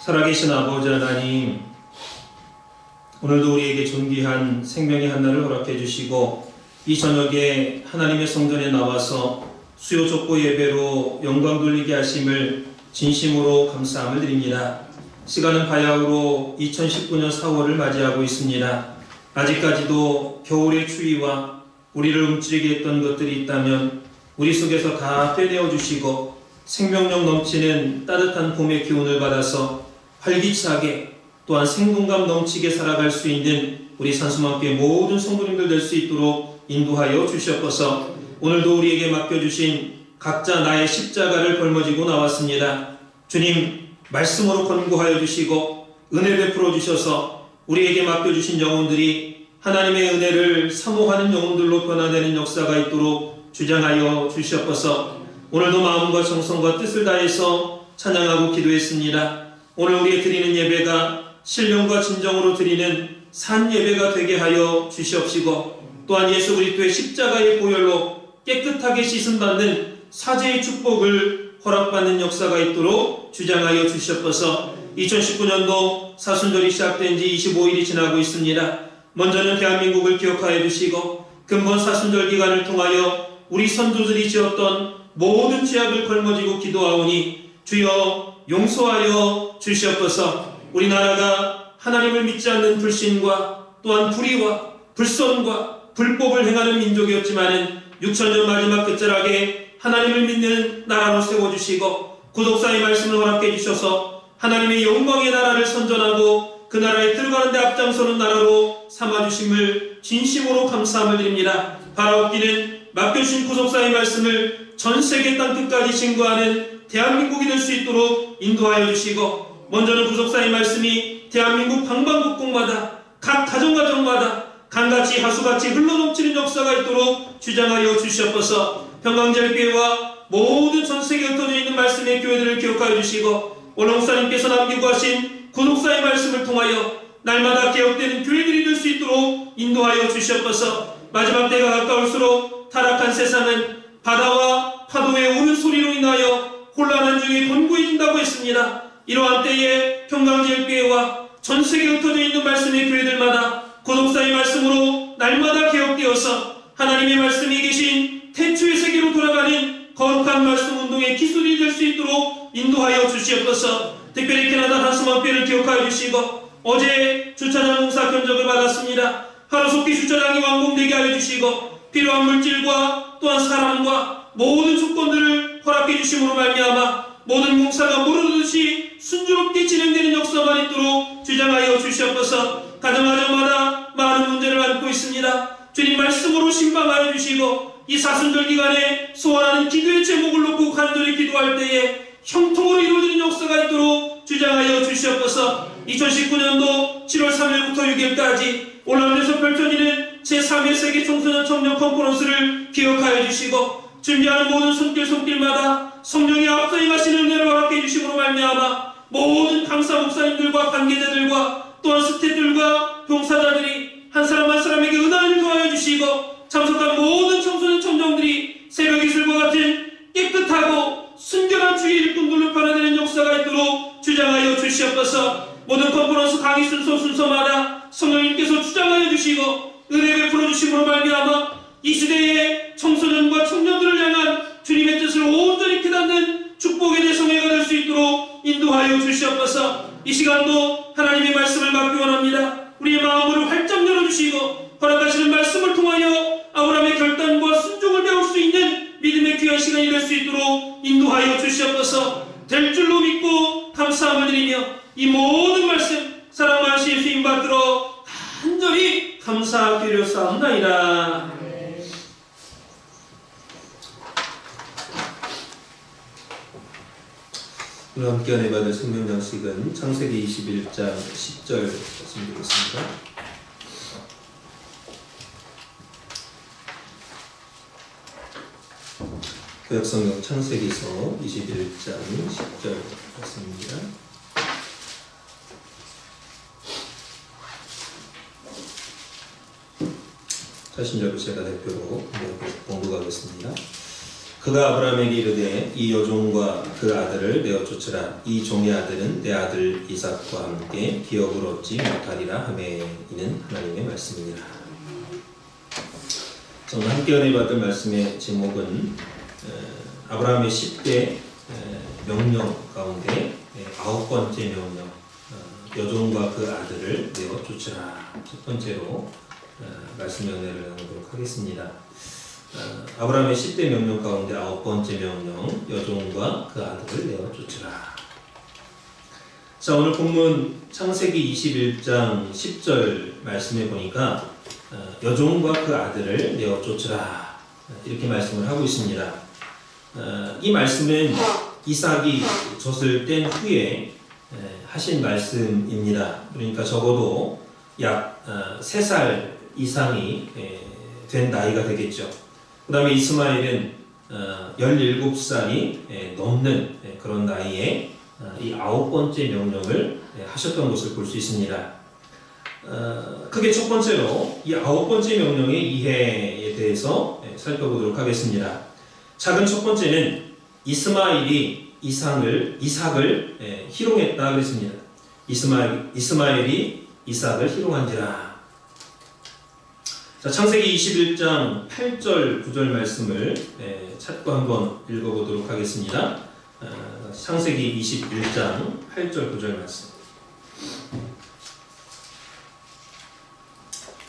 살아계신 아버지 하나님, 오늘도 우리에게 존귀한 생명의 한날을 허락해 주시고 이 저녁에 하나님의 성전에 나와서 수요 족보 예배로 영광 돌리게 하심을 진심으로 감사함을 드립니다. 시간은 바야흐로 2019년 4월을 맞이하고 있습니다. 아직까지도 겨울의 추위와 우리를 움츠리게 했던 것들이 있다면 우리 속에서 다 빼내어 주시고 생명력 넘치는 따뜻한 봄의 기운을 받아서 활기차게 또한 생동감 넘치게 살아갈 수 있는 우리 산수만교회 모든 성도님들 될 수 있도록 인도하여 주시옵소서. 오늘도 우리에게 맡겨주신 각자 나의 십자가를 걸머지고 나왔습니다. 주님, 말씀으로 권고하여 주시고 은혜 베풀어 주셔서 우리에게 맡겨주신 영혼들이 하나님의 은혜를 사모하는 영혼들로 변화되는 역사가 있도록 주장하여 주시옵소서. 오늘도 마음과 정성과 뜻을 다해서 찬양하고 기도했습니다. 오늘 우리의 드리는 예배가 신령과 진정으로 드리는 산 예배가 되게 하여 주시옵시고 또한 예수 그리스도의 십자가의 보혈로 깨끗하게 씻음받는 사죄의 축복을 허락받는 역사가 있도록 주장하여 주시옵소서. 2019년도 사순절이 시작된 지 25일이 지나고 있습니다. 먼저는 대한민국을 기억하여 주시고 근본 사순절 기간을 통하여 우리 선조들이 지었던 모든 죄악을 걸머지고 기도하오니 주여 용서하여 주시옵소서. 우리나라가 하나님을 믿지 않는 불신과 또한 불의와 불선과 불법을 행하는 민족이었지만은 6천년 마지막 끝자락에 하나님을 믿는 나라로 세워주시고 구독사의 말씀을 허락해 주셔서 하나님의 영광의 나라를 선전하고 그 나라에 들어가는 데 앞장서는 나라로 삼아주심을 진심으로 감사함을 드립니다. 바라옵기는 맡겨주신 구속사의 말씀을 전 세계 땅끝까지 증거하는 대한민국이 될 수 있도록 인도하여 주시고 먼저는 구속사의 말씀이 대한민국 방방곡곡마다 각 가정가정마다 강같이 하수같이 흘러넘치는 역사가 있도록 주장하여 주시옵소서. 평강제일교회와 모든 전세계에 흩어져 있는 말씀의 교회들을 기억하여 주시고 오늘 목사님께서 남기고 하신 구독사의 말씀을 통하여 날마다 개혁되는 교회들이 될 수 있도록 인도하여 주시옵소서. 마지막 때가 가까울수록 타락한 세상은 바다와 파도의 우는 소리로 인하여 혼란한 중에 곤고해진다고 했습니다. 이러한 때에 평강제일교회와 전세계에 흩어져 있는 말씀의 교회들마다 구독사의 말씀으로 날마다 개혁되어서 하나님의 말씀이 계신 태초의 세계로 돌아가는 거룩한 말씀 운동의 기술이 될 수 있도록 인도하여 주시옵소서. 특별히 캐나다 산수만교회를 기억하여 주시고 어제 주차장 공사 견적을 받았습니다. 하루속히 주차장이 완공되게 하여 주시고 필요한 물질과 또한 사람과 모든 조건들을 허락해 주심으로 말미암아 모든 공사가 무르르듯이 순조롭게 진행되는 역사만 있도록 주장하여 주시옵소서. 가정가정마다 많은 문제를 안고 있습니다. 주님 말씀으로 신방하여 주시고 이 사순절 기간에 소원하는 기도의 제목을 놓고 간절히 기도할 때에 형통으로 이루어지는 역사가 있도록 주장하여 주시옵소서. 2019년도 7월 3일부터 6일까지 올란도에서 펼쳐지는 제3회 세계 청소년 청년 컨퍼런스를 기억하여 주시고 준비하는 모든 손길마다 성령의 앞서 임하시는 은혜를 허락해 주심으로 말미암아 모든 강사 목사님들과 관계자들과 또한 스태프들과 봉사자들이 한 사람 한 사람에게 은혜를 더하여 주시고 참석한 모든 청소년 청년들이 새벽 이슬과 같은 깨끗하고 순결한 주의 일꾼들로 변화되는 역사가 있도록 주장하여 주시옵소서. 모든 컨퍼런스 강의 순서마다 성령님께서 주장하여 주시고 은혜 베풀어 주심으로 말미암아 이 시대의 청소년과 청년들을 향한 주님의 뜻을 온전히 깨닫는 축복의 대성회가 될 수 있도록 인도하여 주시옵소서. 이 시간도 하나님의 말씀을 받기 원합니다. 우리의 마음을 활짝 열어주시고 허락하시는 말씀을 통하여 아브라함의 결단과 순종을 배울 수 있는 믿음의 귀한 시간이 될 수 있도록 인도하여 주시옵소서. 될 줄로 믿고 감사함을 드리며 이 모든 말씀 사랑하는 예수님 받들어 간절히 감사드렸사옵나이다. 오늘 함께 은혜 받을 생명 장식은 창세기 21장 10절 말씀드리겠습니다. 구약성경 창세기서 21장 10절 말씀입니다. 자신적으로 제가 대표로 공부하겠습니다. 그가 아브라함에게 이르되 이 여종과 그 아들을 내어 쫓으라. 이 종의 아들은 내 아들 이삭과 함께 기업을 얻지 못하리라 하매. 이는 하나님의 말씀이니라. 오늘 함께 은혜 받을 말씀의 제목은 아브라함의 10대 명령 가운데 9번째 명령, 여종과 그 아들을 내어 쫓으라. 첫 번째로 말씀의 은혜를 나누도록 하겠습니다. 아브라함의 10대 명령 가운데 9번째 명령, 여종과 그 아들을 내어 쫓으라. 자, 오늘 본문 창세기 21장 10절 말씀에 보니까 여종과 그 아들을 내어 쫓으라 이렇게 말씀을 하고 있습니다. 이 말씀은 이삭이 젖을 뗀 후에 하신 말씀입니다. 그러니까 적어도 약 3살 이상이 된 나이가 되겠죠. 그 다음에 이스마엘은 17살이 넘는 그런 나이에 이 9번째 명령을 하셨던 것을 볼 수 있습니다. 크게 첫 번째로 이 9번째 명령의 이해에 대해서 살펴보도록 하겠습니다. 작은 첫 번째는 이스마엘이 이삭을 희롱했다 그랬습니다. 이스마엘이 이삭을 희롱한지라. 자, 창세기 21장 8절 9절 말씀을 찾고 한번 읽어보도록 하겠습니다. 창세기 21장 8절 9절 말씀.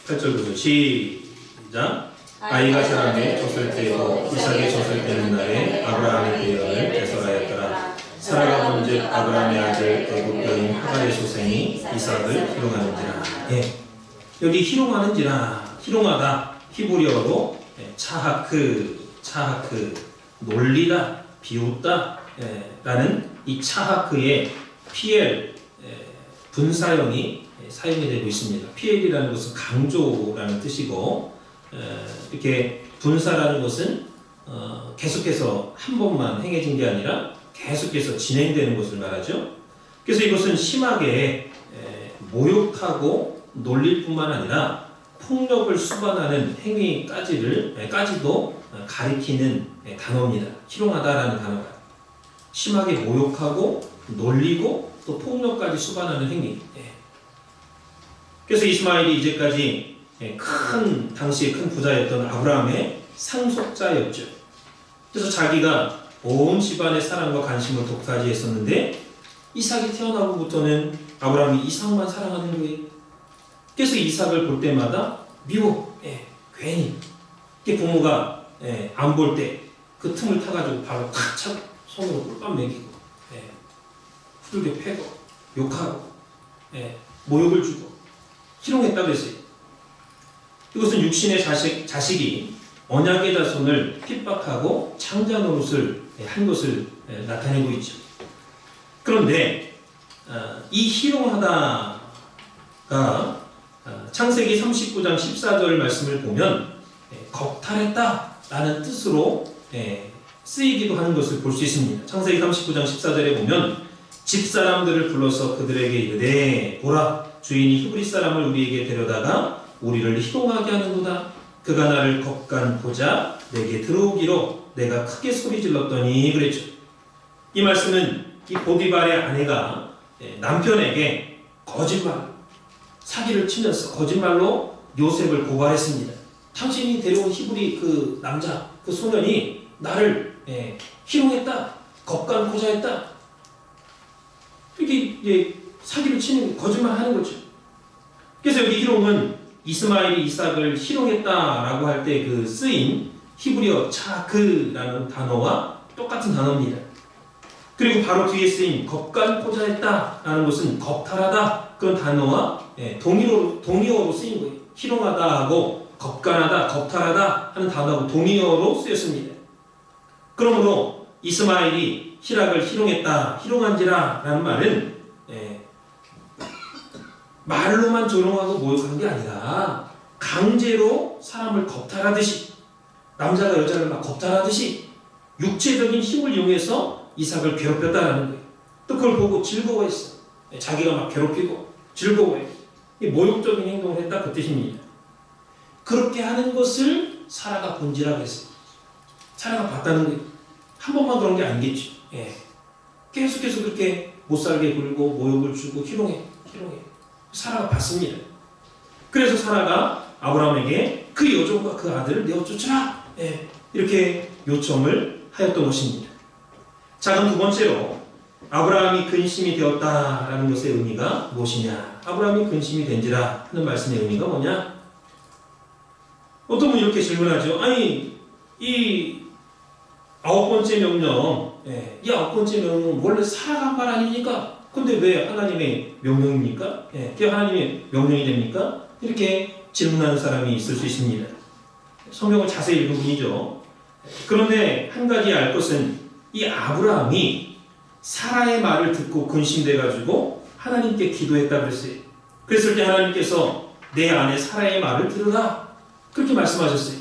8절 9절 시작. 아이가 사람의 젖을 떼고 이삭의 젖을 떼는 날에 아브라함의 대언을 대설하였더라. 사라가 본즉 아브라함의 아들 애굽 여인 하갈의 소생이 이삭을 희롱하는지라. 여기 희롱하는지라, 희롱하다, 히브리어로 차하크, 놀리다, 비웃다 라는 이 차하크의 피엘 분사형이 사용이 되고 있습니다. 피엘이라는 것은 강조라는 뜻이고, 이렇게 분사라는 것은 계속해서 한 번만 행해진 게 아니라 계속해서 진행되는 것을 말하죠. 그래서 이것은 심하게 모욕하고 놀릴 뿐만 아니라 폭력을 수반하는 행위까지도 가리키는 단어입니다. 희롱하다라는 단어가 심하게 모욕하고 놀리고 또 폭력까지 수반하는 행위. 그래서 이스마엘이 이제까지 당시에 큰 부자였던 아브라함의 상속자였죠. 그래서 자기가 온 집안의 사랑과 관심을 독차지했었는데 이삭이 태어나고부터는 아브라함이 이삭만 사랑하는 거예요. 그래서 이삭을 볼 때마다 미워, 괜히. 부모가 안 볼 때 그 틈을 타가지고 발로 탁 차고 손으로 꿀밤 먹이고 후들겨 패고 욕하고 모욕을 주고 희롱했다고 했어요. 이것은 육신의 자식이 언약의 자손을 핍박하고 창자 노릇을 한 것을 나타내고 있죠. 그런데 이 희롱하다가 창세기 39장 14절 말씀을 보면 겁탈했다라는 뜻으로 쓰이기도 하는 것을 볼 수 있습니다. 창세기 39장 14절에 보면 집사람들을 불러서 그들에게 이르되 보라 주인이 히브리 사람을 우리에게 데려다가 우리를 희롱하게 하는도다. 그가 나를 겁간보자 내게 들어오기로 내가 크게 소리질렀더니 그랬죠. 이 말씀은 이 보디발의 아내가 남편에게 사기를 치면서 거짓말로 요셉을 고발했습니다. 당신이 데려온 히브리 그 남자, 그 소년이 나를 희롱했다, 겁간보자 했다. 이렇게 사기를 치는 거짓말하는 거죠. 그래서 여기 희롱은 이스마엘이 이삭을 희롱했다라고 할 때 그 쓰인 히브리어 차크라는 단어와 똑같은 단어입니다. 그리고 바로 뒤에 쓰인 겁간포자했다라는 것은 겁탈하다 그런 단어와 동의어로 쓰인 거예요. 희롱하다하고 겁간하다, 겁탈하다 하는 단어하고 동의어로 쓰였습니다. 그러므로 이스마엘이 희락을 희롱했다, 희롱한지라 라는 말은 말로만 조롱하고 모욕한 게 아니라 강제로 사람을 겁탈하듯이, 남자가 여자를 막 겁탈하듯이 육체적인 힘을 이용해서 이삭을 괴롭혔다라는 거예요. 또 그걸 보고 즐거워했어. 자기가 막 괴롭히고 즐거워해. 모욕적인 행동을 했다 그 뜻입니다. 그렇게 하는 것을 사라가 본지라고 했어요. 사라가 봤다는 거예요. 한 번만 그런 게 아니겠죠. 예. 계속해서 그렇게 못살게 굴고 모욕을 주고 희롱해. 사라가 봤습니다. 그래서 사라가 아브라함에게 그 여종과 그 아들을 내어 쫓으라. 예. 이렇게 요청을 하였던 것입니다. 자, 그럼 두 번째로 아브라함이 근심이 되었다라는 것의 의미가 무엇이냐? 아브라함이 근심이 된지라 하는 말씀의 의미가 뭐냐? 어떤 분이 이렇게 질문하죠. 아니, 이 9번째 명령, 이 9번째 명령은 원래 사라가 한 말 아닙니까? 근데 왜 하나님의 명령입니까? 그게 하나님의 명령이 됩니까? 이렇게 질문하는 사람이 있을 수 있습니다. 성경을 자세히 읽은 분이죠. 그런데 한 가지 알 것은 이 아브라함이 사라의 말을 듣고 근심돼가지고 하나님께 기도했다 그랬어요. 그랬을 때 하나님께서 내 안에 사라의 말을 들으라 그렇게 말씀하셨어요.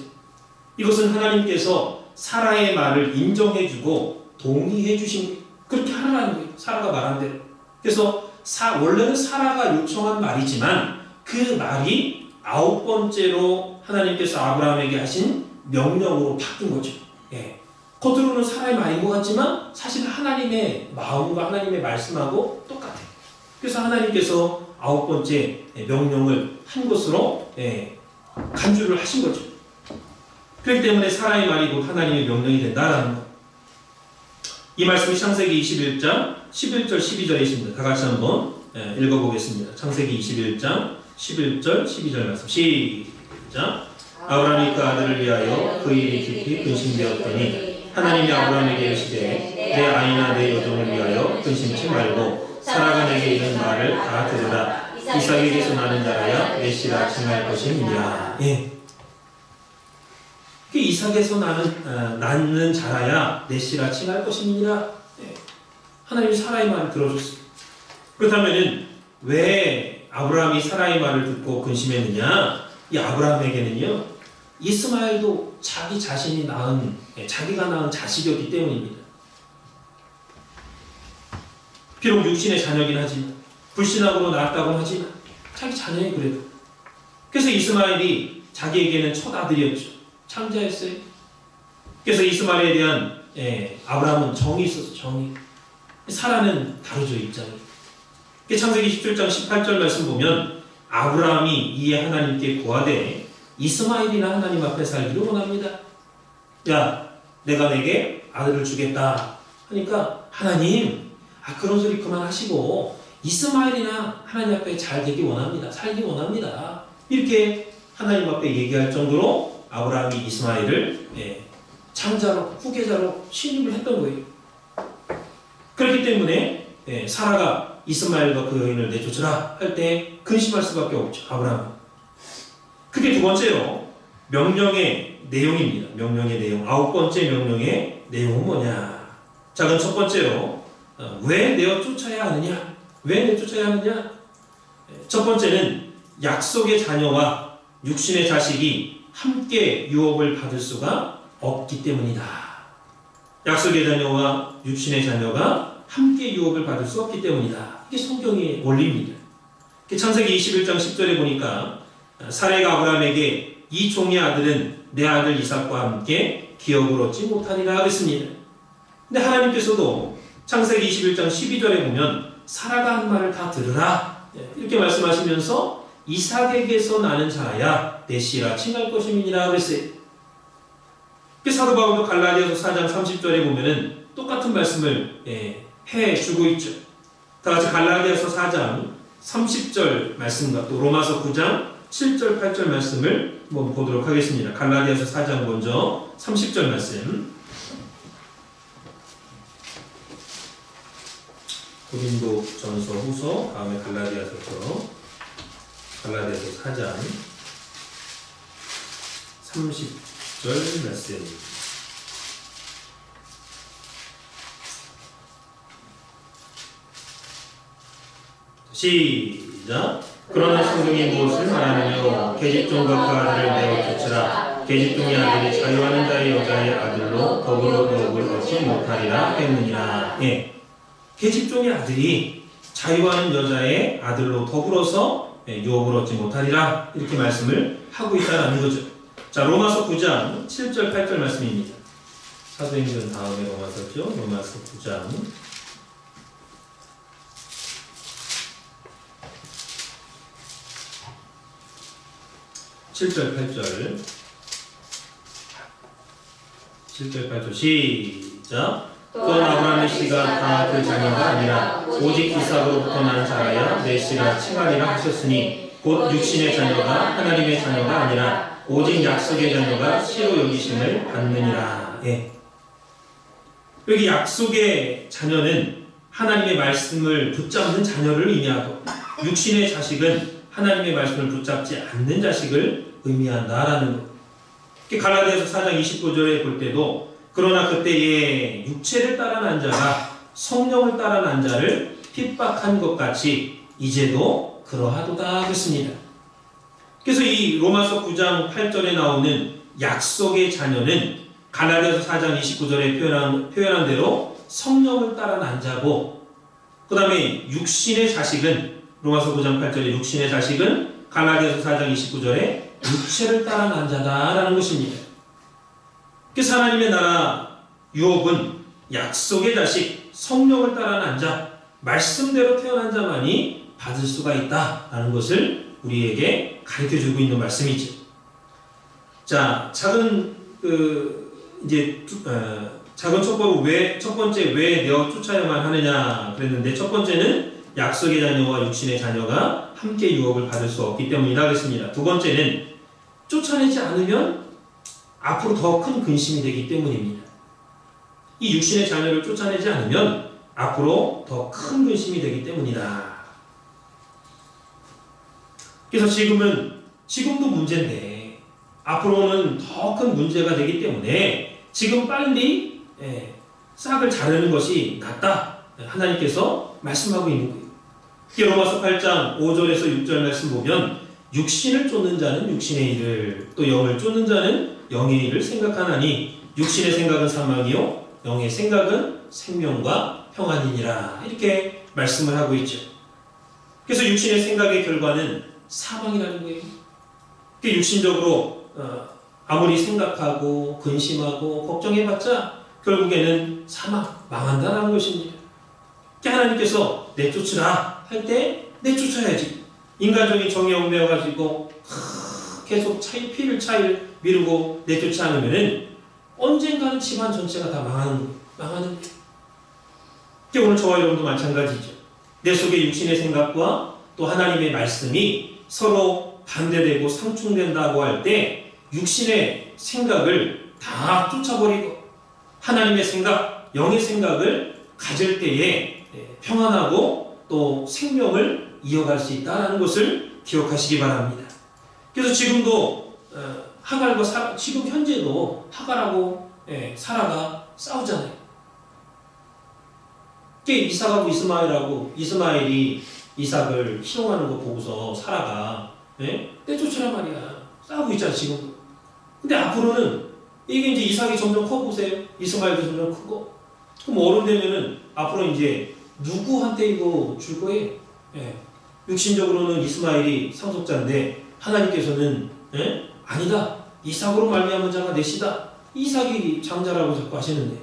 이것은 하나님께서 사라의 말을 인정해주고 동의해 주신 거예요. 그렇게 하라는 거예요. 사라가 말한 대로. 그래서 원래는 사라가 요청한 말이지만 그 말이 9번째로 하나님께서 아브라함에게 하신 명령으로 바뀐 거죠. 겉으로는 사라의 말인 것 같지만 사실 하나님의 마음과 하나님의 말씀하고 똑같아요. 그래서 하나님께서 9번째 명령을 한 것으로 간주를 하신 거죠. 그렇기 때문에 사라의 말이 곧 하나님의 명령이 된다라는 것. 이 말씀이 창세기 21장 11절 12절에 있습니다. 다 같이 한번 읽어보겠습니다. 창세기 21장 11절 12절 말씀 시작. 아브라함이 그 아들을 위하여 그 일이 깊이 근심되었더니 하나님이 아브라함에게 이르시되 내 아이나 내 여종을 위하여 근심치 말고 사라가 내게 이른 말을 다 들으라. 이삭에게서 나는 자라야 넷이라 칭할 것이니라. 이삭에서 낳는 자라야 넷이라 칭할 것이니라. 하나님이 사라의 말을 들어줬어요. 그렇다면 왜 아브라함이 사라의 말을 듣고 근심했느냐? 이 아브라함에게는요, 이스마엘도 자기 자신이 자기가 낳은 자식이었기 때문입니다. 비록 육신의 자녀긴 하지만, 불신앙으로 낳았다고는 하지만, 자기 자녀이 그래도. 그래서 이스마엘이 자기에게는 첫 아들이었죠. 창자였어요. 그래서 이스마엘에 대한 아브라함은 정이 있었어, 정이. 사라는 다르죠, 입장이. 창세기 17장 18절 말씀 보면 아브라함이 이에 하나님께 고하되 이스마엘이나 하나님 앞에 살기를 원합니다. 야, 내가 내게 아들을 주겠다 하니까 하나님, 그런 소리 그만하시고 이스마엘이나 하나님 앞에 잘 되기 원합니다. 살기 원합니다. 이렇게 하나님 앞에 얘기할 정도로 아브라함이 이스마엘을 창자로, 후계자로 신임을 했던 거예요. 그렇기 때문에 사라가 이스마엘과 그 여인을 내쫓으라 할 때 근심할 수밖에 없죠. 아브라함은. 그게 두 번째로 명령의 내용입니다. 명령의 내용. 9번째 명령의 내용은 뭐냐? 자, 그럼 첫 번째로 왜 내어 쫓아야 하느냐? 왜 내쫓아야 하느냐? 첫 번째는 약속의 자녀와 육신의 자식이 함께 유업을 받을 수가 없기 때문이다. 약속의 자녀와 육신의 자녀가 함께 유업을 받을 수 없기 때문이다. 이게 성경의 원리입니다. 창세기 21장 10절에 보니까 사레가 아브라함에게 이 종의 아들은 내 아들 이삭과 함께 기업을 얻지 못하리라 그랬습니다. 근데 하나님께서도 창세기 21장 12절에 보면 사라가 한 말을 다 들으라 이렇게 말씀하시면서 이삭에게서 나는 자라야 넷이라 칭할 것임이니라 그랬어요. 사도 바울도 갈라디아서 4장 30절에 보면은 똑같은 말씀을 해주고 있죠. 다 같이 갈라디아서 4장 30절 말씀과 또 로마서 9장 7절 8절 말씀을 한번 보도록 하겠습니다. 갈라디아서 4장 먼저 30절 말씀. 고린도전서 후서 다음에 갈라디아서죠. 갈라디아서 4장 30절 말씀. 시작. 그러나 성경이 무엇을 말하느냐? 계집종과 그 아들을 내어 쫓으라. 계집종의 아들이 자유하는 자의 여자의 아들로 더불어 유업을 얻지 못하리라 했느니라. 계집종의 아들이 자유하는 여자의 아들로 더불어서 유업을 얻지 못하리라 이렇게 말씀을 하고 있다는 거죠. 자, 로마서 9장 7절 8절 말씀입니다. 사도행전 다음에 로마서죠. 로마서 9장 7절 8절 7절 8절 시작. 또한 아브라함의 씨가 다 그 자녀가 아니라 오직 이삭으로부터 난 자라야 내 씨라 칭하리라 하셨으니 곧 육신의 자녀가 하나님의 자녀가 아니라 오직 약속의 자녀가 씨로 여기심을 받느니라. 예. 여기 약속의 자녀는 하나님의 말씀을 붙잡는 자녀를 의미하고 육신의 자식은 하나님의 말씀을 붙잡지 않는 자식을 의미한다라는 것. 갈라디아서 4장 29절에 볼 때도 그러나 그때에 육체를 따라 난 자가 성령을 따라 난 자를 핍박한 것 같이 이제도 그러하도다 했습니다. 그래서 이 로마서 9장 8절에 나오는 약속의 자녀는 갈라디아서 4장 29절에 표현한 대로 성령을 따라 난 자고, 그 다음에 육신의 자식은 로마서 9장 8절에 육신의 자식은 갈라디아서 4장 29절에 육체를 따라 난 자다라는 것입니다. 그래서 하나님의 나라 유업은 약속의 자식, 성령을 따라 난 자, 말씀대로 태어난 자만이 받을 수가 있다라는 것을 우리에게 가르쳐주고 있는 말씀이죠. 자, 작은 첩보로 첫 번째 왜 내어 쫓아야만 하느냐 그랬는데, 첫 번째는 약속의 자녀와 육신의 자녀가 함께 유업을 받을 수 없기 때문이다 그랬습니다. 두 번째는 쫓아내지 않으면 앞으로 더 큰 근심이 되기 때문입니다. 이 육신의 자녀를 쫓아내지 않으면 앞으로 더 큰 근심이 되기 때문이다. 그래서 지금도 문제인데 앞으로는 더 큰 문제가 되기 때문에 지금 빨리 싹을 자르는 것이 낫다. 하나님께서 말씀하고 있는 거예요. 로마서 8장 5절에서 6절 말씀 보면 육신을 쫓는 자는 육신의 일을, 또 영을 쫓는 자는 영의 일을 생각하나니 육신의 생각은 사망이요 영의 생각은 생명과 평안이니라. 이렇게 말씀을 하고 있죠. 그래서 육신의 생각의 결과는 사망이라는 거예요. 육신적으로 아무리 생각하고 근심하고 걱정해봤자 결국에는 망한다는 것입니다. 하나님께서 내쫓으라 할 때 내쫓아야지. 인간적인 정에 얽매여가지고 계속 피를 미루고 내쫓지 않으면 언젠가는 집안 전체가 다 망하는 거예요. 오늘 저와 여러분도 마찬가지죠. 내 속에 육신의 생각과 또 하나님의 말씀이 서로 반대되고 상충된다고 할 때 육신의 생각을 다 쫓아버리고 하나님의 생각, 영의 생각을 가질 때에 평안하고 또 생명을 이어갈 수 있다는 것을 기억하시기 바랍니다. 그래서 지금도 지금 현재도 하갈하고 사라가 싸우잖아요. 이삭하고 이스마엘이 이삭을 희롱하는 거 보고서 사라가 떼쫓으란 말이야. 싸우고 있잖아 지금. 근데 앞으로는 이게 이제 이삭이 점점 커 보세요. 이스마엘도 점점 크고. 그럼 어른 되면은 앞으로 이제 누구한테 이거 줄 거예요? 육신적으로는 이스마엘이 상속자인데 하나님께서는 아니다. 이삭으로 말미암은 자가 내 씨다. 이삭이 장자라고 자꾸 하시는데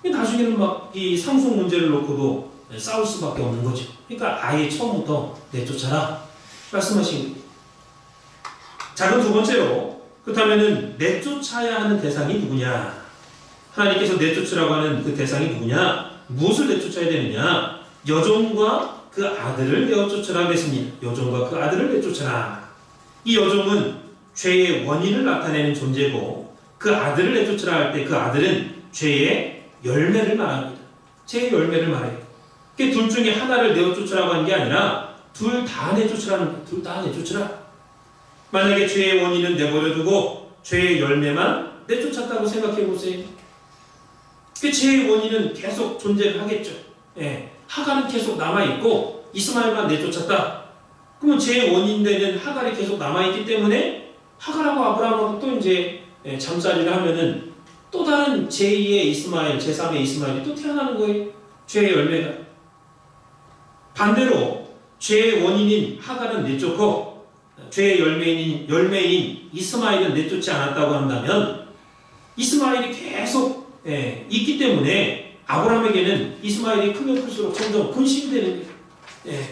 나중에는 막 이 상속 문제를 놓고도 싸울 수밖에 없는 거죠. 그러니까 아예 처음부터 내쫓아라 말씀하신 거예요. 자, 그럼 두 번째로, 그렇다면은 내쫓아야 하는 대상이 누구냐? 하나님께서 내쫓으라고 하는 그 대상이 누구냐? 무엇을 내쫓아야 되느냐? 여종과 그 아들을 내어 쫓으라 그랬습니다. 여종과 그 아들을 내쫓아라. 이 여종은 죄의 원인을 나타내는 존재고, 그 아들을 내쫓으라 할 때 그 아들은 죄의 열매를 말합니다. 죄의 열매를 말해요. 둘 중에 하나를 내어 쫓으라고 한 게 아니라 둘 다 내쫓으라는 거예요. 둘 다 내쫓으라. 만약에 죄의 원인은 내버려두고 죄의 열매만 내쫓았다고 생각해 보세요. 죄의 원인은 계속 존재를 하겠죠. 하갈은 계속 남아있고 이스마엘만 내쫓았다. 그러면 죄의 원인 되는 하갈이 계속 남아있기 때문에 하갈하고 아브라함하고 또 이제 잠자리를 하면은 또 다른 제2의 이스마엘, 제3의 이스마엘이 또 태어나는 거예요. 죄의 열매가. 반대로 죄의 원인인 하갈은 내쫓고 죄의 열매인 이스마엘은 내쫓지 않았다고 한다면 이스마엘이 계속 있기 때문에 아브라함에게는 이스마엘이 크면 클수록 점점 근심이 되는 거예요.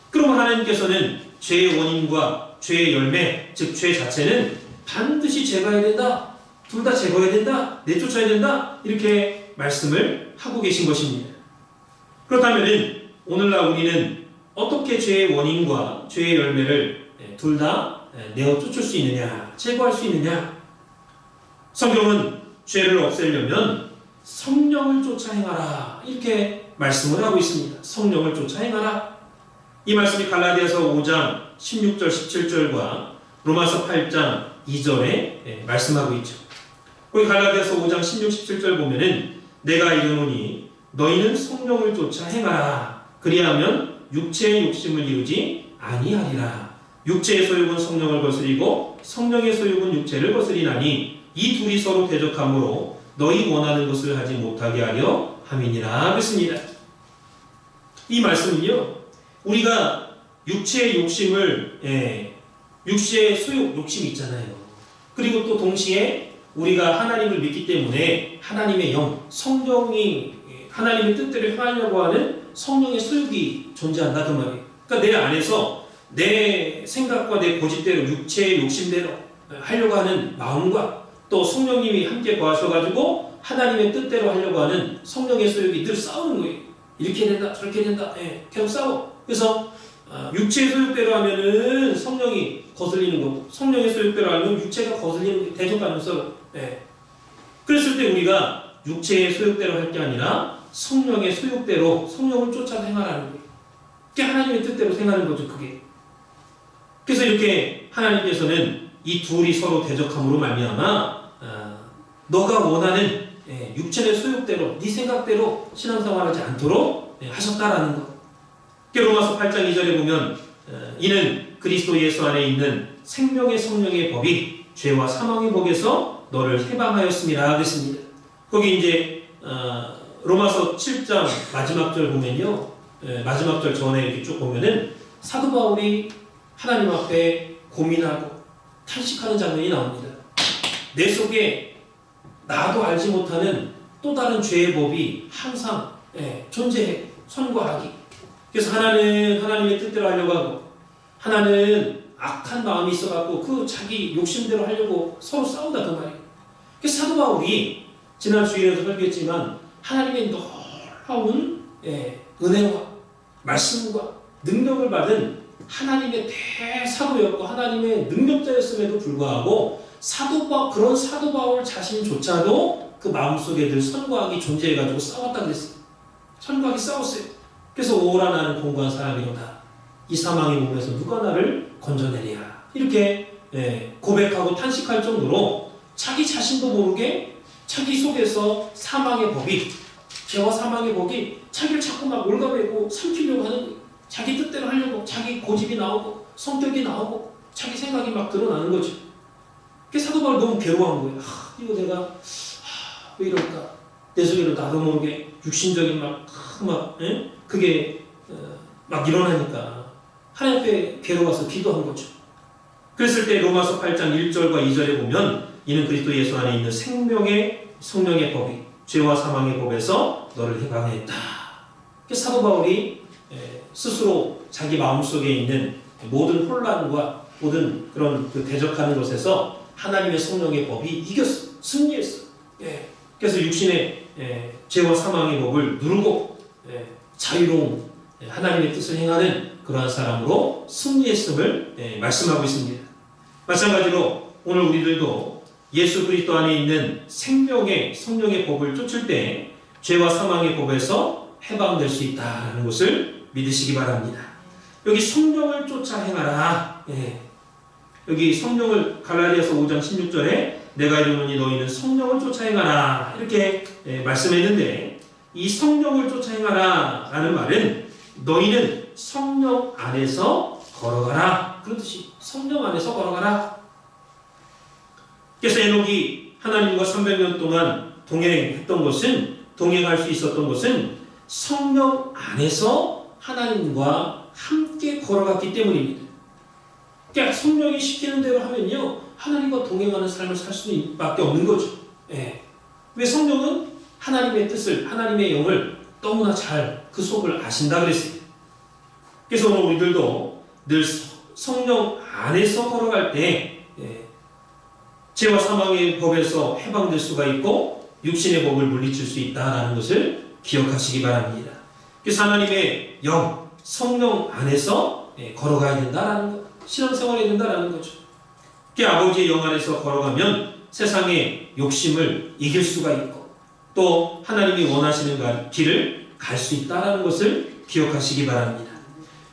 그러면 하나님께서는 죄의 원인과 죄의 열매, 즉 죄 자체는 반드시 제거해야 된다. 둘 다 제거해야 된다. 내쫓아야 된다. 이렇게 말씀을 하고 계신 것입니다. 그렇다면 오늘날 우리는 어떻게 죄의 원인과 죄의 열매를 둘 다 내어 쫓을 수 있느냐, 제거할 수 있느냐? 성경은 죄를 없애려면 성령을 쫓아 행하라 이렇게 말씀을 하고 있습니다. 성령을 쫓아 행하라. 이 말씀이 갈라디아서 5장 16절 17절과 로마서 8장 2절에 말씀하고 있죠. 거기 갈라디아서 5장 16, 17절 보면은 내가 이르노니 너희는 성령을 쫓아 행하라. 그리하면 육체의 욕심을 이루지 아니하리라. 육체의 소욕은 성령을 거스리고 성령의 소욕은 육체를 거스리나니 이 둘이 서로 대적하므로 너희 원하는 것을 하지 못하게 하려 함이니라. 그렇습니다. 이 말씀은요, 우리가 육체의 욕심을 육체의 소욕, 욕심이 있잖아요. 그리고 또 동시에 우리가 하나님을 믿기 때문에 하나님의 영, 성령이 하나님의 뜻대로 행하려고 하는 성령의 소욕이 존재한다 그 말이에요. 그러니까 내 안에서 내 생각과 내 고집대로 육체의 욕심대로 하려고 하는 마음과 또 성령님이 함께 거하셔가지고 하나님의 뜻대로 하려고 하는 성령의 소욕이 늘 싸우는 거예요. 이렇게 된다 저렇게 된다 계속 싸워. 그래서 육체의 소욕대로 하면은 성령이 거슬리는 거고 성령의 소욕대로 하면 육체가 거슬리는 대적하면서 그랬을 때 우리가 육체의 소욕대로 할 게 아니라 성령의 소욕대로 성령을 쫓아 행하라는 거예요. 그게 하나님의 뜻대로 행하는 거죠. 그게. 그래서 이렇게 하나님께서는 이 둘이 서로 대적함으로 말미암아 너가 원하는 육체의 소욕대로 네 생각대로 신앙생활하지 않도록 하셨다라는 것. 로마서 8장 2절에 보면 이는 그리스도 예수 안에 있는 생명의 성령의 법이 죄와 사망의 법에서 너를 해방하였습니다. 그랬습니다. 거기 이제 로마서 7장 마지막 절 보면요, 마지막 절 전에 이렇게 쭉 보면은 사도 바울이 하나님 앞에 고민하고 탄식하는 장면이 나옵니다. 내 속에 나도 알지 못하는 또 다른 죄의 법이 항상 존재해. 선과하기. 그래서 하나는 하나님의 뜻대로 하려고 하고 하나는 악한 마음이 있어갖고 그 자기 욕심대로 하려고 서로 싸운다 그 말이에요. 그래서 사도 바울이 지난 주일에도 설교했지만 하나님의 놀라운 은혜와 말씀과 능력을 받은 하나님의 대사도였고 하나님의 능력자였음에도 불구하고 그런 사도 바울 자신조차도 그 마음속에 늘 선과악이 존재해가지고 싸웠다 그랬어요. 선과악이 싸웠어요. 그래서 오라 나는 공고한 사람이로다. 이 사망의 몸에서 누가 나를 건져내랴. 이렇게 고백하고 탄식할 정도로 자기 자신도 모르게 자기 속에서 사망의 법이 죄와 사망의 법이 자기를 자꾸 막 올가매고 삼키려고 하는 거예요. 자기 뜻대로 하려고 자기 고집이 나오고 성격이 나오고 자기 생각이 막 드러나는 거죠. 그래서 사도 바울이 너무 괴로워한 거예요. 이거 내가 왜 이럴까? 내 속에도 나도 모르게 육신적인 그게 막 일어나니까 하나님 앞에 괴로워서 기도한 거죠. 그랬을 때 로마서 8장 1절과 2절에 보면 이는 그리스도 예수 안에 있는 생명의 성령의 법이 죄와 사망의 법에서 너를 해방했다. 그래서 사도 바울이 스스로 자기 마음속에 있는 모든 혼란과 모든 그런 그 대적하는 것에서 하나님의 성령의 법이 이겼어. 승리했어. 그래서 육신의 죄와 사망의 법을 누르고 자유로운 하나님의 뜻을 행하는 그러한 사람으로 승리했음을 말씀하고 있습니다. 마찬가지로 오늘 우리들도 예수 그리스도 안에 있는 생명의 성령의 법을 쫓을 때 죄와 사망의 법에서 해방될 수 있다는 것을 믿으시기 바랍니다. 여기 성령을 쫓아 행하라. 여기 성령을 갈라디아서 5장 16절에 내가 이르노니 너희는 성령을 쫓아 행하라 이렇게 말씀했는데 이 성령을 쫓아 행하라 라는 말은 너희는 성령 안에서 걸어가라 그런 뜻이 성령 안에서 걸어가라. 그래서 에녹이 하나님과 300년 동안 동행할 수 있었던 것은 성령 안에서 하나님과 함께 걸어갔기 때문입니다. 그러니까 성령이 시키는 대로 하면요 하나님과 동행하는 삶을 살 수밖에 없는 거죠. 예. 왜 성령은 하나님의 뜻을, 하나님의 영을 너무나 잘 그 속을 아신다 그랬어요. 그래서 오늘 우리들도 늘 성령 안에서 걸어갈 때 죄와 사망의 법에서 해방될 수가 있고 육신의 법을 물리칠 수 있다는 것을 기억하시기 바랍니다. 그래서 하나님의 영, 성령 안에서 걸어가야 된다라는 것, 신앙생활해야 된다라는 거죠. 아버지의 영 안에서 걸어가면 세상의 욕심을 이길 수가 있고 또 하나님이 원하시는 길을 갈 수 있다는 것을 기억하시기 바랍니다.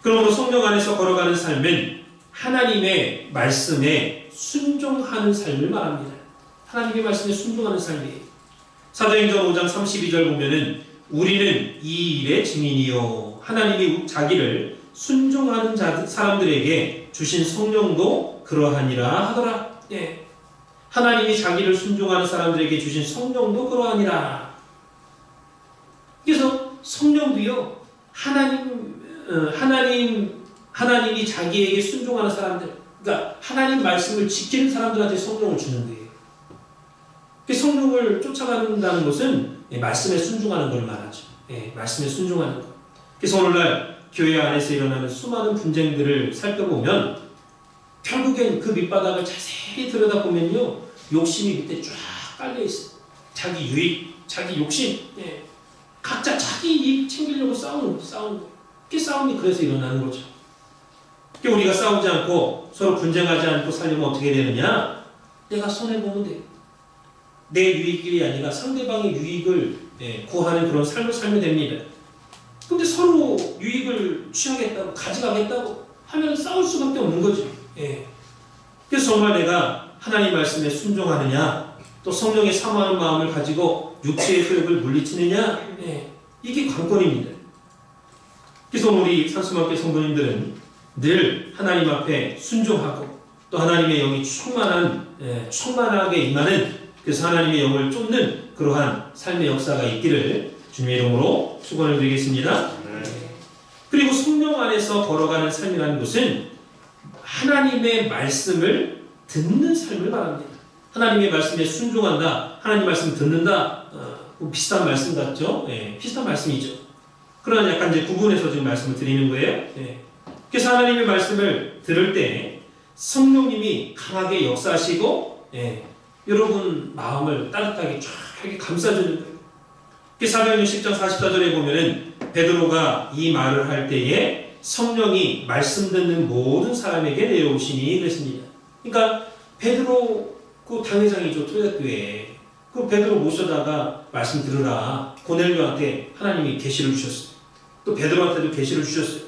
그러므로 성령 안에서 걸어가는 삶은 하나님의 말씀에 순종하는 삶을 말합니다. 하나님의 말씀에 순종하는 삶이에요. 사도행전 5장 32절 보면은 우리는 이 일의 증인이요 하나님이 자기를 순종하는 사람들에게 주신 성령도 그러하니라 하더라. 예. 하나님이 자기를 순종하는 사람들에게 주신 성령도 그러하니라. 그래서 성령도요, 하나님이 자기에게 순종하는 사람들, 그러니까 하나님 말씀을 지키는 사람들한테 성령을 주는 거예요. 성령을 쫓아간다는 것은 말씀에 순종하는 걸 말하죠. 말씀에 순종하는 것. 그래서 오늘날 교회 안에서 일어나는 수많은 분쟁들을 살펴보면 결국엔 그 밑바닥을 자세히 들여다보면요, 욕심이 밑에 쫙 깔려있어요. 자기 유익, 자기 욕심, 각자 자기 이익 챙기려고 싸우는 거예요. 그 싸움이 그래서 일어나는 거죠. 우리가 싸우지 않고 서로 분쟁하지 않고 살려면 어떻게 되느냐? 내가 손해보면 돼요. 내 유익이 아니라 상대방의 유익을 구하는 그런 삶을 살면 됩니다. 근데 서로 유익을 취하겠다고, 가져가겠다고 하면 싸울 수밖에 없는 거죠. 그래서 정말 내가 하나님 말씀에 순종하느냐, 또 성령의 사모하는 마음을 가지고 육체의 소욕을 물리치느냐, 이게 관건입니다. 그래서 우리 산수막교 성도님들은 늘 하나님 앞에 순종하고 또 하나님의 영이 충만하게 임하는, 그래서 하나님의 영을 쫓는 그러한 삶의 역사가 있기를 주님의 이름으로 축원을 드리겠습니다. 그리고 성령 안에서 걸어가는 삶이라는 것은 하나님의 말씀을 듣는 삶을 말합니다. 하나님의 말씀에 순종한다, 하나님 말씀 듣는다, 비슷한 말씀 같죠? 비슷한 말씀이죠. 그러나 약간 이제 구분해서 지금 말씀을 드리는 거예요. 그래서 하나님의 말씀을 들을 때 성령님이 강하게 역사하시고 여러분 마음을 따뜻하게 쫙 이렇게 감싸주는 거예요. 사도행전 10장 44절에 보면은 베드로가 이 말을 할 때에 성령이 말씀 듣는 모든 사람에게 내려오시니 그랬습니다. 그러니까 베드로 그 당회장이죠. 초대교회. 그 베드로 모셔다가 말씀 들으라. 고넬료한테 하나님이 계시를 주셨어요. 또 베드로한테도 계시를 주셨어요.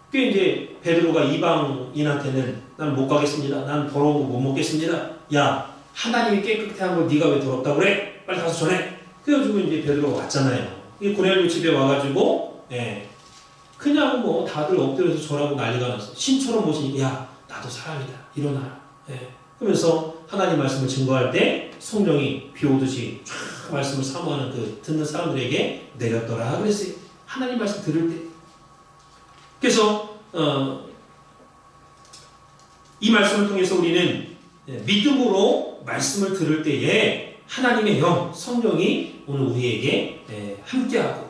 그 이제 베드로가 이방인한테는 난 못 가겠습니다. 난 더러운 거 못 먹겠습니다. 야, 하나님이 깨끗한 걸 네가 왜 더럽다고 그래? 빨리 가서 전해. 그래가지고 이제 베드로가 왔잖아요. 이 고넬료 집에 와가지고 그냥 뭐 다들 엎드려서 절하고 난리가 났어. 신처럼 모시니까 야, 나도 사람이다. 일어나라. 그러면서 하나님 말씀을 증거할 때 성령이 비 오듯이 쫙 말씀을 사모하는 그 듣는 사람들에게 내렸더라 그랬어요. 하나님 말씀 들을 때. 그래서 이 말씀을 통해서 우리는 믿음으로 말씀을 들을 때에 하나님의 영, 성령이 오늘 우리에게 함께하고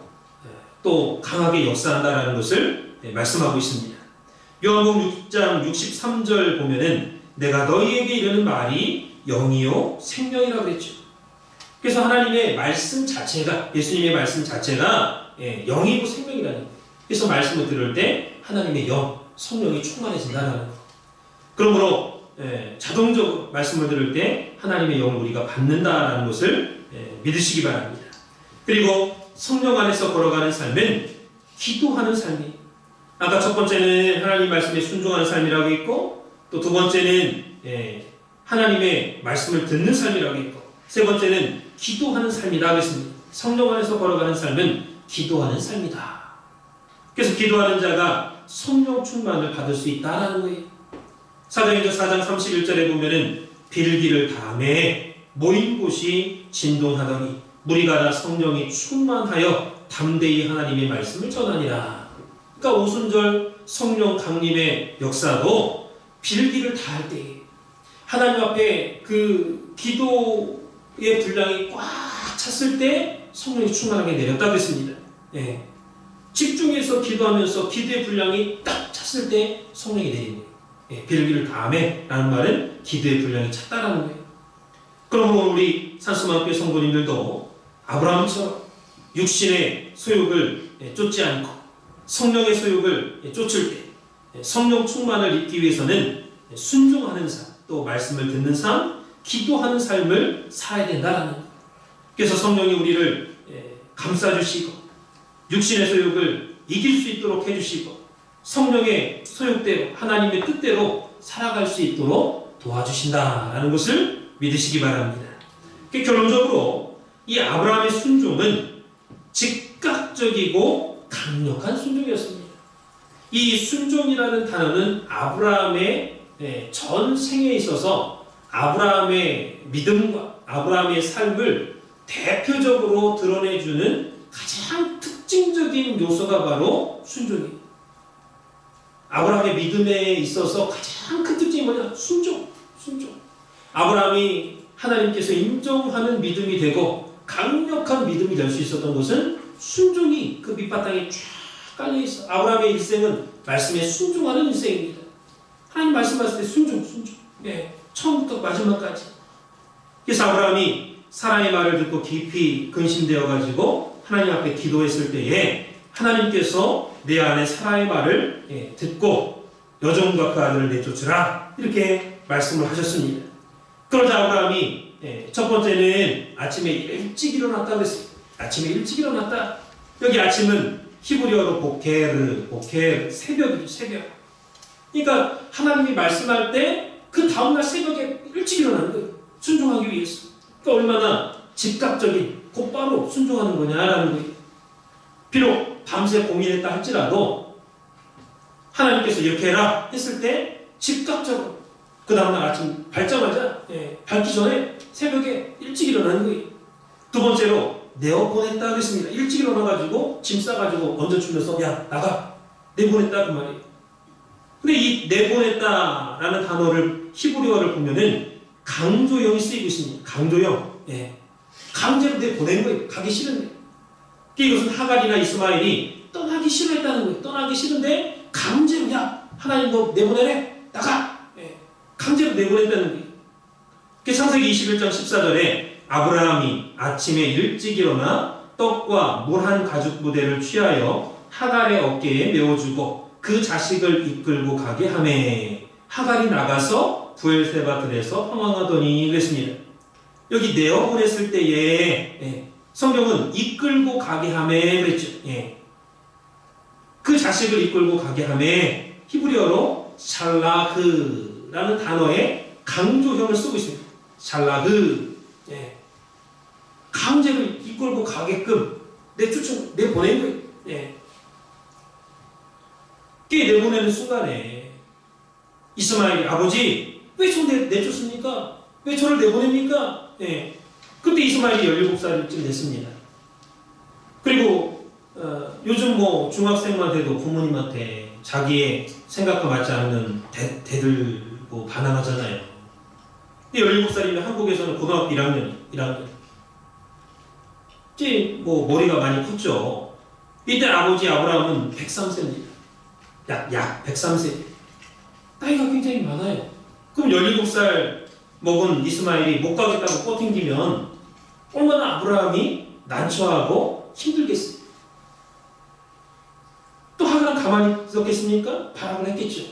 또 강하게 역사한다는 것을 말씀하고 있습니다. 요한복음 6장 63절 보면은 내가 너희에게 이르는 말이 영이요 생명이라고 그랬죠. 그래서 하나님의 말씀 자체가, 예수님의 말씀 자체가 영이고 생명이라는 거예요. 그래서 말씀을 들을 때 하나님의 영, 성령이 충만해진다는 거예요. 그러므로 자동적으로 말씀을 들을 때 하나님의 영을 우리가 받는다는 것을 믿으시기 바랍니다. 그리고 성령 안에서 걸어가는 삶은 기도하는 삶이에요. 아까 첫 번째는 하나님 말씀에 순종하는 삶이라고 했고, 또 두 번째는 하나님의 말씀을 듣는 삶이라고 했고, 세 번째는 기도하는 삶이라고 했습니다. 성령 안에서 걸어가는 삶은 기도하는 삶이다. 그래서 기도하는 자가 성령 충만을 받을 수 있다는 거예요. 사도행전 4장 31절에 보면은 빌기를 다음에 모인 곳이 진동하더니 무리가 성령이 충만하여 담대히 하나님의 말씀을 전하니라. 그러니까 오순절 성령 강림의 역사도 빌기를 다할 때 하나님 앞에 그 기도 분량이 꽉 찼을 때 성령이 충만하게 내렸다고 했습니다. 예. 집중해서 기도하면서 기도의 분량이 딱 찼을 때 성령이 내리는 거예요. 예. 비를 다음에 라는 말은 기도의 분량이 찼다라는 거예요. 그러므로 우리 산수만교회 성도님들도 아브라함처럼 육신의 소욕을 쫓지 않고 성령의 소욕을 쫓을 때 성령 충만을 입기 위해서는 순종하는 삶, 또 말씀을 듣는 삶, 기도하는 삶을 살아야 된다는 거예요. 그래서 성령이 우리를 감싸주시고 육신의 소욕을 이길 수 있도록 해주시고 성령의 소욕대로 하나님의 뜻대로 살아갈 수 있도록 도와주신다라는 것을 믿으시기 바랍니다. 결론적으로 이 아브라함의 순종은 즉각적이고 강력한 순종이었습니다. 이 순종이라는 단어는 아브라함의 전 생애에 있어서 아브라함의 믿음과 아브라함의 삶을 대표적으로 드러내주는 가장 특징적인 요소가 바로 순종이에요. 아브라함의 믿음에 있어서 가장 큰 특징이 뭐냐? 순종. 아브라함이 하나님께서 인정하는 믿음이 되고 강력한 믿음이 될 수 있었던 것은 순종이 그 밑바탕에 쫙 깔려있어. 아브라함의 일생은 말씀에 순종하는 일생입니다. 하나님 말씀하실 때 순종. 처음부터 마지막까지. 그래서 아브라함이 사라의 말을 듣고 깊이 근심되어가지고 하나님 앞에 기도했을 때에 하나님께서 내 안에 사라의 말을 듣고 여종과 그 아들을 내쫓으라 이렇게 말씀을 하셨습니다. 그러자 아브라함이 첫 번째는 아침에 일찍 일어났다고 했어요. 아침에 일찍 일어났다. 여기 아침은 히브리어로 보케르, 새벽이죠, 새벽. 그러니까 하나님이 말씀할 때 그 다음날 새벽에 일찍 일어나는 거예요. 순종하기 위해서. 그러니까 얼마나 즉각적인 곧바로 순종하는 거냐라는 거예요. 비록 밤새 고민했다 할지라도 하나님께서 이렇게 해라 했을 때 즉각적으로 그 다음날 아침 밝자마자 밝기 전에 새벽에 일찍 일어나는 거예요. 두 번째로 내어보냈다 하겠습니다. 일찍 일어나가지고 짐 싸가지고 얹어주면서 야 나가 내보냈다 그 말이에요. 근데 이 내보냈다라는 단어를 히브리어를 보면은 강조형이 쓰이고 있습니다. 강조형. 강제로 내보낸 거예요. 가기 싫은데. 이것은 하갈이나 이스마엘이 떠나기 싫어했다는 거예요. 떠나기 싫은데 강제로 야 하나님 너 내보내래 나가. 강제로 내보냈다는 거예요. 창세기 21장 14절에 아브라함이 아침에 일찍 일어나 떡과 물 한 가죽 부대를 취하여 하갈의 어깨에 메어주고 그 자식을 이끌고 가게 하매 하갈이 나가서 부엘세바 들에서 황황하더니 그랬습니다. 여기 내어보냈을 때에 성경은 이끌고 가게 하매 그랬죠. 그 자식을 이끌고 가게 하매 히브리어로 샬라흐라는 단어의 강조형을 쓰고 있습니다. 샬라흐. 강제로 이끌고 가게끔 내보낸 거예요. 내보내는 순간에 이스마엘이 아버지 왜 저 내쫓습니까? 왜 저를 내보냅니까? 그때 이스마엘이 17살쯤 됐습니다. 그리고 요즘 중학생만 돼도 부모님한테 자기의 생각과 맞지 않는 대들고 반항하잖아요. 근데 17살이면 한국에서는 고등학교 1학년. 이제 머리가 많이 컸죠. 이때 아버지 아브라함은 103세입니다. 약 103세. 나이가 굉장히 많아요. 그럼 17살 먹은 이스마엘이 못 가겠다고 뻗팅기면 얼마나 아브라함이 난처하고 힘들겠어요. 또 하갈은 가만히 있었겠습니까? 발악을 했겠죠.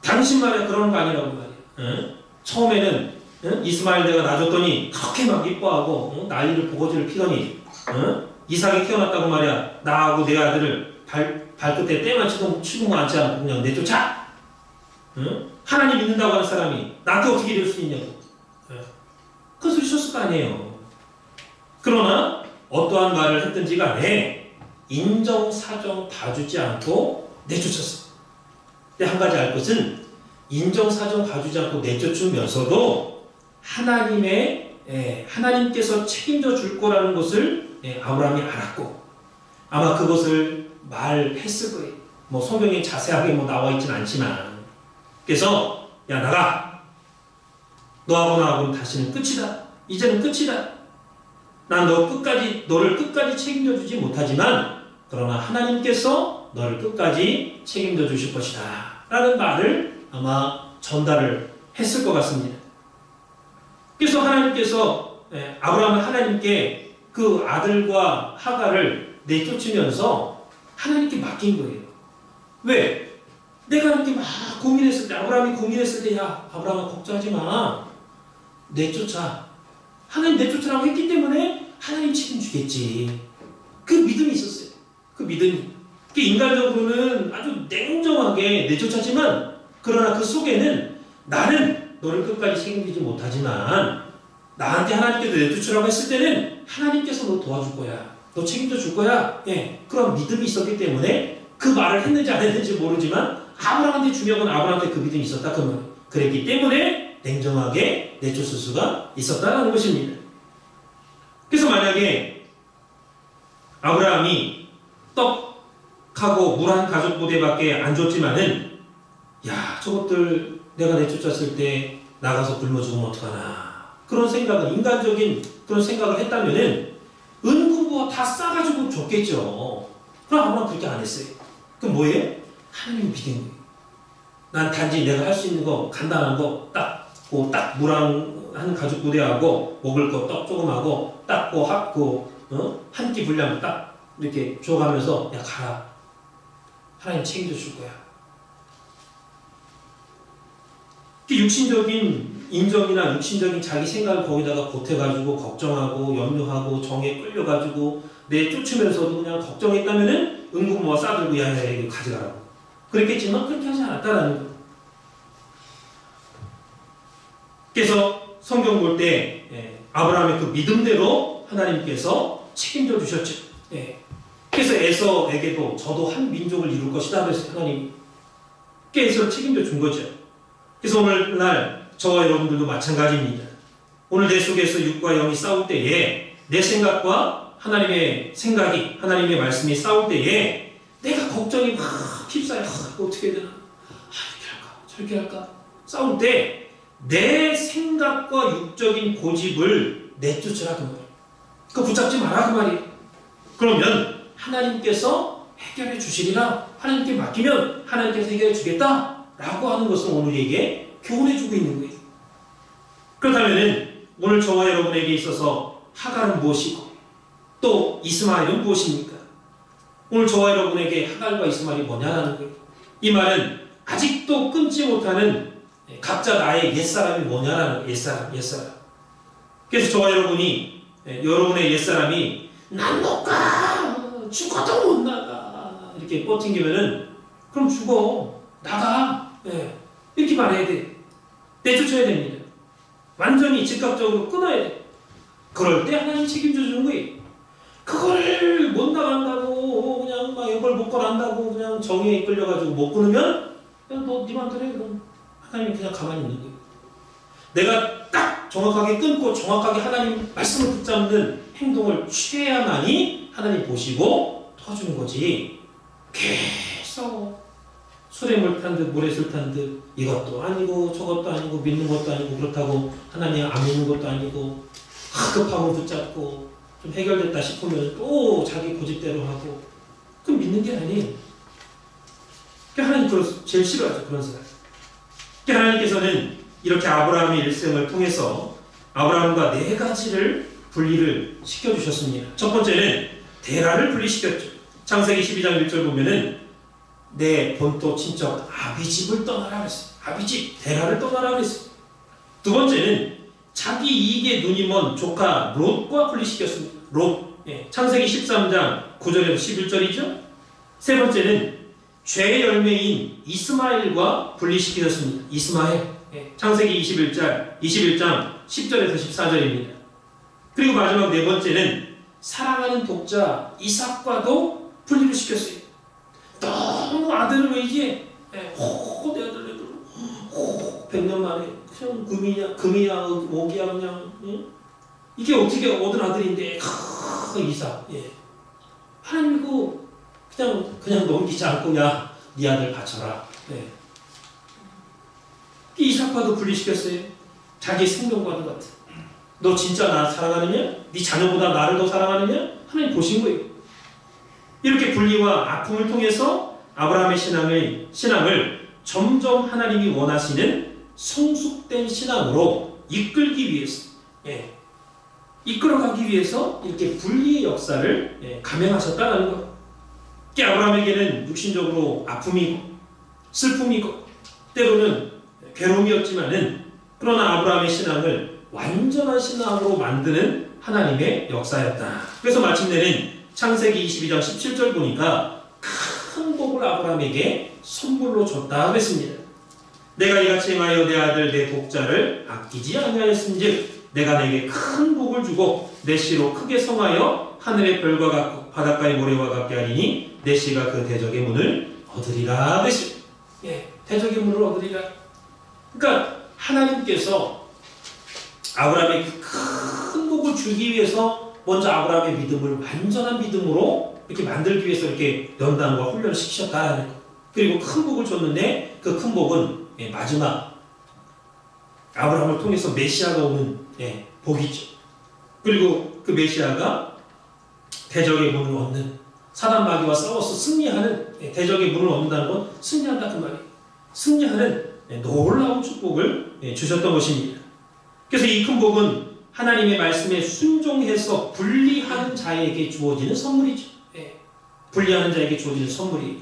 당신만의 그런 거 아니라고 말이에요. 처음에는 이스마엘 내가 놔줬더니 그렇게 막 이뻐하고 난리를 보고지를 피더니 이삭이 태어났다고 말이야. 나하고 내 아들을 발끝에 때만 치고 앉지 않고 그냥 내쫓아. 하나님 믿는다고 하는 사람이 나한테 어떻게 이럴 수 있냐고. 그 소리 쳤을 거 아니에요. 그러나 어떠한 말을 했든지 간에 인정사정 봐주지 않고 내쫓았어. 근데 한 가지 알 것은 인정사정 봐주지 않고 내쫓으면서도 하나님께서 책임져 줄 거라는 것을 아브라함이 알았고 아마 그것을 말했을 거예요. 성경에 자세하게 나와 있진 않지만 그래서 야 나가 너하고 나하고는 다시는 끝이다. 이제는 끝이다. 난 너를 끝까지 책임져 주지 못하지만 그러나 하나님께서 너를 끝까지 책임져 주실 것이다. 라는 말을 아마 전달을 했을 것 같습니다. 그래서 하나님께서 아브라함은 하나님께 그 아들과 하갈을 내쫓으면서 하나님께 맡긴 거예요. 왜? 내가 이렇게 막 고민했을 때, 아브라함이 고민했을 때, 야, 아브라함아 걱정하지 마. 내쫓아. 하나님 내쫓으라고 했기 때문에 하나님 책임지겠지. 그 믿음이 있었어요. 그 믿음이. 인간적으로는 아주 냉정하게 내쫓았지만 그러나 그 속에는 나는 너를 끝까지 책임지지 못하지만 나한테 하나님께서 내쫓으라고 했을 때는 하나님께서 너 도와줄 거야. 너 책임져 줄 거야. 예, 그런 믿음이 있었기 때문에 그 말을 했는지 안 했는지 모르지만 아브라함한테 중요한 건 아브라함한테 그 믿음이 있었다. 그 말. 그랬기 때문에 냉정하게 내쫓을 수가 있었다는 것입니다. 그래서 만약에 아브라함이 떡하고 물 한 가죽 부대밖에 안 줬지만은 야, 저것들 내가 내쫓았을 때 나가서 굶어 죽으면 어떡하나. 그런 생각은, 인간적인 그런 생각을 했다면은 은구부와 다 싸가지고 줬겠죠. 그럼 아무나 그렇게 안 했어요. 그럼 뭐예요? 하나님 믿은 거예요. 난 단지 내가 할 수 있는 거, 간단한 거, 딱 물 한 가죽 부대하고 먹을 거 떡 조금 하고 딱 한 끼 분량 딱 이렇게 줘가면서 야, 가라. 하나님 책임져 줄 거야. 육신적인 인정이나 육신적인 자기 생각을 거기다가 보태가지고 걱정하고 염려하고 정에 끌려가지고 내쫓으면서도 그냥 걱정했다면은 은구모아 싸들고 야야 이거 가져가라고 그랬겠지만 그렇게 하지 않았다라는 거예요. 그래서 성경 볼 때 아브라함의 그 믿음대로 하나님께서 책임져 주셨죠. 그래서 에서에게도 저도 한 민족을 이룰 것이다 그래서 하나님 에서를 책임져 준 거죠. 그래서 오늘날 저와 여러분들도 마찬가지입니다. 오늘 내 속에서 육과 영이 싸울 때에 내 생각과 하나님의 생각이, 하나님의 말씀이 싸울 때에 내가 걱정이 막 휩싸여. 어떻게 해야 되나? 이렇게 할까? 저렇게 할까? 싸울 때 내 생각과 육적인 고집을 내쫓으라 그 말이에요. 그거 붙잡지 마라 그 말이에요. 그러면 하나님께서 해결해 주시리라. 하나님께 맡기면 하나님께서 해결해 주겠다. 라고 하는 것을 오늘 우리에게 교훈해 주고 있는 거예요. 그렇다면 오늘 저와 여러분에게 있어서 하갈은 무엇이고 또 이스마엘은 무엇입니까? 오늘 저와 여러분에게 하갈과 이스마엘이 뭐냐라는 거예요. 이 말은 아직도 끊지 못하는 각자 나의 옛사람이 뭐냐라는 거예요. 옛사람. 그래서 저와 여러분이 여러분의 옛사람이 난 못 가! 죽어도 못 나가! 이렇게 뻗팅기면은 그럼 죽어. 나가. 이렇게 말해야 돼. 내쫓아야 됩니다. 완전히 즉각적으로 끊어야 돼. 그럴 때 하나님 책임져 주는 거예요. 그걸 못 나간다고 그냥 막 이걸 못 걸한다고 그냥 정의에 이끌려가지고 못 끊으면 그냥 너 네 맘대로 해. 그럼 하나님이 그냥 가만히 있는 거예요. 내가 딱 정확하게 끊고 정확하게 하나님 말씀을 붙잡는 행동을 취해야만이 하나님 보시고 터주는 거지. 계속 술에 물 탄 듯 물에 술 탄 듯 이것도 아니고 저것도 아니고 믿는 것도 아니고 그렇다고 하나님 안 믿는 것도 아니고 급하고 붙잡고 좀 해결됐다 싶으면 또 자기 고집대로 하고 그럼 믿는 게 아니에요. 하나님 제일 싫어하죠. 그런 사람. 하나님께서는 이렇게 아브라함의 일생을 통해서 아브라함과 네 가지를 분리를 시켜주셨습니다. 첫 번째는 대가를 분리시켰죠. 창세기 12장 1절 보면은 내 본토 친척 아비집을 떠나라 그랬어요. 아비집, 대가를 떠나라 그랬어요. 두 번째는 자기 이익에 눈이 먼 조카 롯과 분리시켰습니다. 롯, 창세기 13장 9절에서 11절이죠. 세 번째는 죄의 열매인 이스마엘과 분리시키셨습니다. 이스마엘, 창세기 21장 10절에서 14절입니다. 그리고 마지막 네 번째는 사랑하는 독자 이삭과도 분리를 시켰어요. 너무 아들을 왜 이게 내 아들 100년 만에 그냥 금이야 오기야 그냥 이게 어떻게 얻은 아들인데 이삭. 하나님 이거 그냥 넘기지 않고 야 네 아들 바쳐라. 이삭과도 분리시켰어요. 자기 생명과도 같아. 너 진짜 나 사랑하느냐? 네 자녀보다 나를 더 사랑하느냐? 하나님 보신 거예요. 이렇게 분리와 아픔을 통해서 아브라함의 신앙을 점점 하나님이 원하시는 성숙된 신앙으로 이끌기 위해서, 이끌어가기 위해서 이렇게 분리의 역사를 감행하셨다는 것. 아브라함에게는 육신적으로 아픔이고 슬픔이고 때로는 괴로움이었지만은, 그러나 아브라함의 신앙을 완전한 신앙으로 만드는 하나님의 역사였다. 그래서 마침내는 창세기 22장 17절 보니까 큰 복을 아브라함에게 선물로 줬다 그랬습니다. 내가 이같이 행하여 내 아들 내 독자를 아끼지 아니하였은즉 내가 내게 큰 복을 주고 내 씨로 크게 성하여 하늘의 별과 같고 바닷가의 모래와 같게 하리니 내 씨가 그 대적의 문을 얻으리라 그랬습니다. 대적의 문을 얻으리라. 그러니까 하나님께서 아브라함에게 큰 복을 주기 위해서 먼저 아브라함의 믿음을 완전한 믿음으로 이렇게 만들기 위해서 이렇게 연단과 훈련을 시키셨다는 것. 그리고 큰 복을 줬는데 그 큰 복은 마지막 아브라함을 통해서 메시아가 오는 복이죠. 그리고 그 메시아가 대적의 문을 얻는, 사단 마귀와 싸워서 승리하는, 대적의 문을 얻는다는 건 승리한다 그 말이에요. 승리하는 놀라운 축복을 주셨던 것입니다. 그래서 이 큰 복은 하나님의 말씀에 순종해서 분리하는 자에게 주어지는 선물이죠. 분리하는 자에게 주어지는 선물이에요.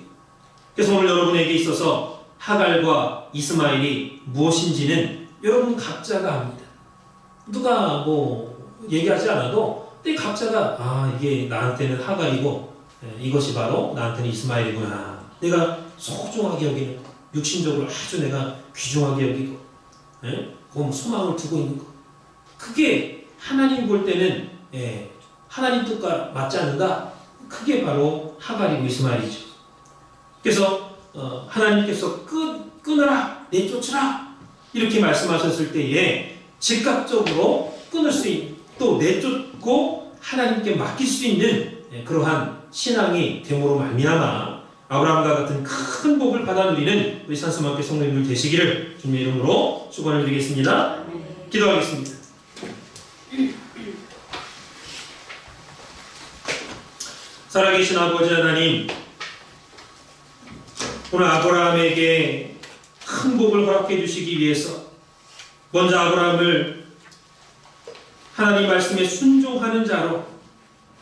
그래서 오늘 여러분에게 있어서 하갈과 이스마엘이 무엇인지는 여러분 각자가 압니다. 누가 뭐 얘기하지 않아도 각자가 이게 나한테는 하갈이고 이것이 바로 나한테는 이스마엘이구나. 내가 소중하게 여기는, 육신적으로 아주 내가 귀중하게 여기고 소망을 두고 있는 것. 그게 하나님 볼 때는 하나님 뜻과 맞지 않는가? 그게 바로 하갈이고 이스마엘이죠. 그래서 하나님께서 끊으라, 내쫓으라 이렇게 말씀하셨을 때에 즉각적으로 끊을 수 있는, 또 내쫓고 하나님께 맡길 수 있는 그러한 신앙이 됨으로 말미암아 아브라함과 같은 큰 복을 받아 누리는 우리 산수만교 성도님들 되시기를 주님의 이름으로 축원을 드리겠습니다. 기도하겠습니다. 살아계신 아버지 하나님, 오늘 아브라함에게 큰 복을 허락해 주시기 위해서 먼저 아브라함을 하나님 말씀에 순종하는 자로,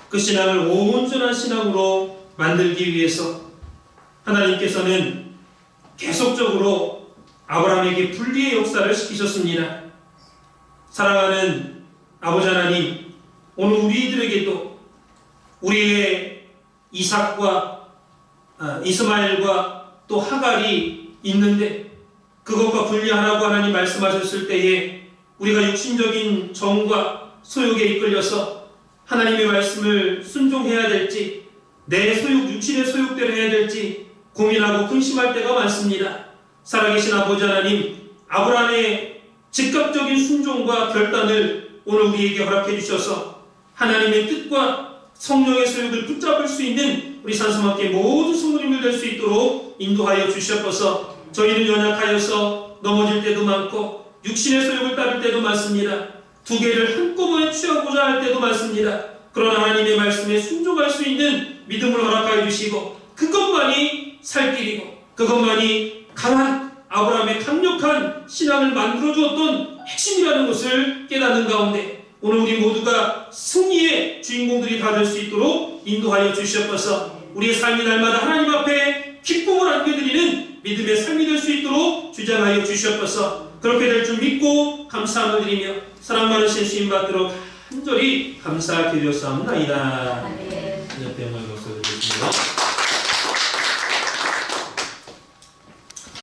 그 신앙을 온전한 신앙으로 만들기 위해서 하나님께서는 계속적으로 아브라함에게 분리의 역사를 시키셨습니다. 사랑하는 아버지 하나님, 오늘 우리들에게도 우리의 이삭과 이스마엘과 또 하갈이 있는데 그것과 분리하라고 하나님 말씀하셨을 때에 우리가 육신적인 정과 소욕에 이끌려서 하나님의 말씀을 순종해야 될지, 내 소욕, 육신의 소욕대로 해야 될지 고민하고 근심할 때가 많습니다. 살아계신 아버지 하나님, 아브라함의 즉각적인 순종과 결단을 오늘 우리에게 허락해 주셔서 하나님의 뜻과 성령의 소욕을 붙잡을 수 있는 우리 산수만교회 모든 성도님들 될 수 있도록 인도하여 주시옵소서. 저희는 연약하여서 넘어질 때도 많고 육신의 소욕을 따를 때도 많습니다. 두 개를 한꺼번에 취하고자 할 때도 많습니다. 그러나 하나님의 말씀에 순종할 수 있는 믿음을 허락하여 주시고 그것만이 살 길이고 그것만이 강한 아브라함의 강력한 신앙을 만들어주었던 핵심이라는 것을 깨닫는 가운데 오늘 우리 모두가 승리의 주인공들이 다 될 수 있도록 인도하여 주시옵소서. 우리의 삶이 날마다 하나님 앞에 기쁨을 안겨드리는 믿음의 삶이 될 수 있도록 주장하여 주시옵소서. 그렇게 될 줄 믿고 감사함을 드리며 사랑 많으신 주님 받도록 간절히 감사드렸사옵나이다. 옆에 한번 박수 드리겠습니다.